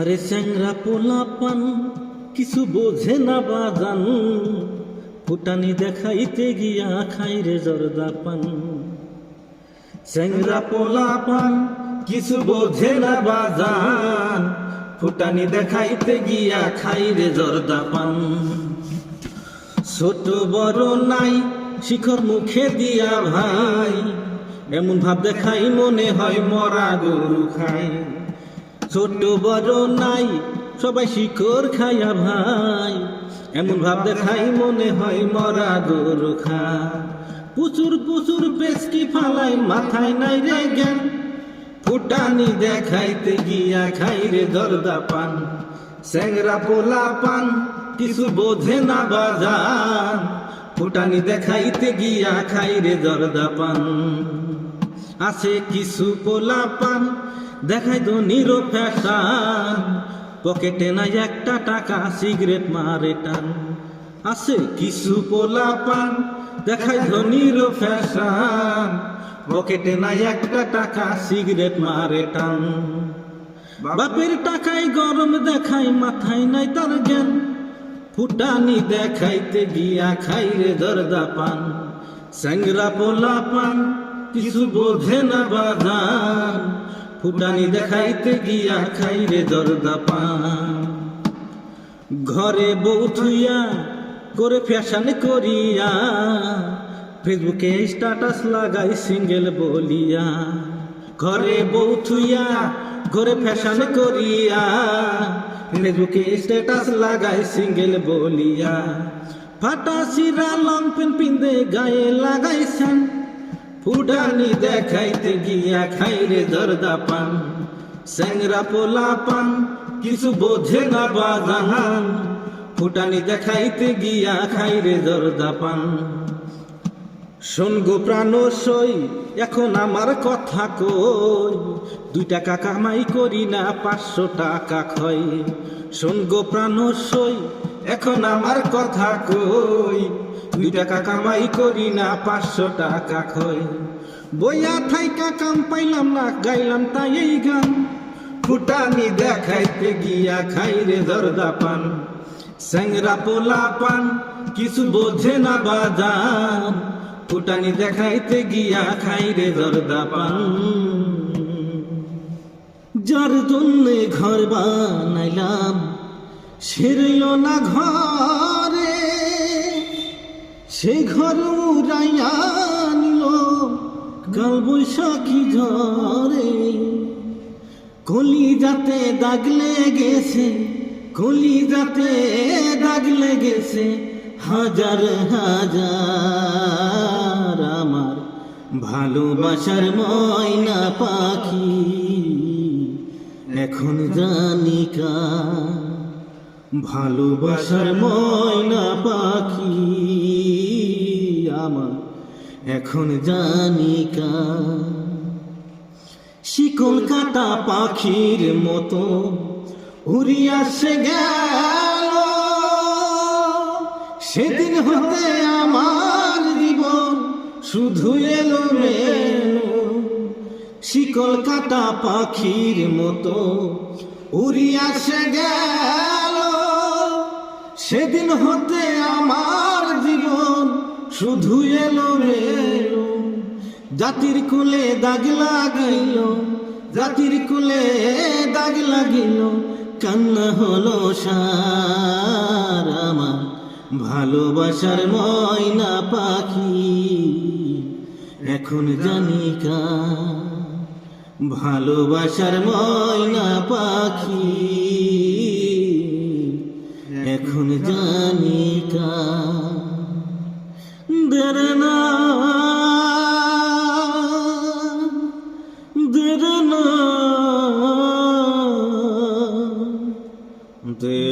আরে চ্যাংরা পোলাপান কিছু বোঝে না বাজান, ফুটানি দেখাইতে গিয়া খাই রে জর্দা পান। চ্যাংরা পোলাপান কিছু বোঝে না বাজান, ফুটানি দেখাইতে গিয়া খাই রে জর্দা পান। ছোট বড় নাই শিখর মুখে দিয়া ভাই, এমন ভাব দেখাই মনে হয় মরা গরু খাই। ছোট বড় নাই সবাই শিকড় খাইয়া ভাই, এমন ভাব দেখাই মনে হয় মরা গরু খায়। প্রচুর প্রচুর পেস্কি ফালাই মাথায় নাই রে জ্ঞান, ফুটানি দেখাইতে গিয়া খাই রে জর্দা পান। চ্যাংরা পোলা পান কিছু বোঝে না বাজান, ফুটানি দেখাইতে গিয়া খাই রে জর্দা পান। আছে কিছু পোলা পান দেখাই ধনীর ফ্যাশন, পকেটে নাই একটা টাকা সিগারেট মারে টান। আছে কিছু পোলা পান দেখাই ধনীর ফ্যাশন, পকেটে নাই একটা টাকা সিগারেট মারে টান। বাপের টাকায় গরম দেখাই মাথায় নাই তার জ্ঞান, ফুটানি দেখাইতে গিয়া খাই রে জর্দা পান। চ্যাংরা পোলা পান কিছু বোঝে না বাজান, ফুটানি দেখাইতে গিয়া খাই রে জর্দা পান। ঘরে বউ থুইয়া করে ফ্যাশন করিয়া, ফেসবুকে স্ট্যাটাস লাগাই সিঙ্গেল বলিয়া। ঘরে বউ থুইয়া করে ফ্যাশন করিয়া, ফেসবুকে স্ট্যাটাস লাগাই সিঙ্গেল বলিয়া। ফাটা সিরা লং পেন পিন্দে গায়ে লাগাইছেন, ফুটানি দেখাইতে গিয়া খাই রে জর্দা পান। চ্যাংরা পোলা পান কিছু বোঝে না বাজান, ফুটানি দেখাইতে গিয়া খাই রে জর্দা পান। শোন গো প্রাণ সই এখন আমার কথা কই, 2 টাকা কামাই করি না 500 টাকা খই। শোন গো প্রাণ সই এখন আমার কথা কই, 2 টাকা কামাই করি না 500 টাকা খই। বইয়া থাইকা কাম পাইলাম না গাইলাম তাই এই গান, ফুটানি দেখাইতে গিয়া খাই রে জর্দা পান। চ্যাংরা পোলা পান কিছু বোঝে না বাজান, ফুটানি দেখাইতে গিয়া খাই রে জর্দা পান। যার জন্যে ঘর বানাইলাম সে রইল না ঘরে, সে ঘর উড়াইয়া নিল কাল বৈশাখী ঝরে। কলিজাতে দাগ লেগেছে, কলিজাতে দাগ লেগেছে হাজার হাজার। আমার ভালোবাসার ময়না পাখি এখন জানি কার, ভালোবাসার ময়না পাখি আমার এখন জানি কার। শিকল কাটা পাখির মতো উড়িয়া সে গেল, সেদিন হতে আমার জীবন শুধু এলো মেলো। শিকল কাটা পাখির মতো উড়িয়া সে গেল, সেদিন হতে আমার জীবন শুধু এলো মেলো। জাতির কুলে দাগ লাগাইল, জাতির কুলে দাগ লাগিল, কান্না হলো সার। আমার ভালোবাসার ময়না পাখি এখন জানি কার, ভালোবাসার ময়না পাখি এখন জানি কার। দেরনা দেরনা দে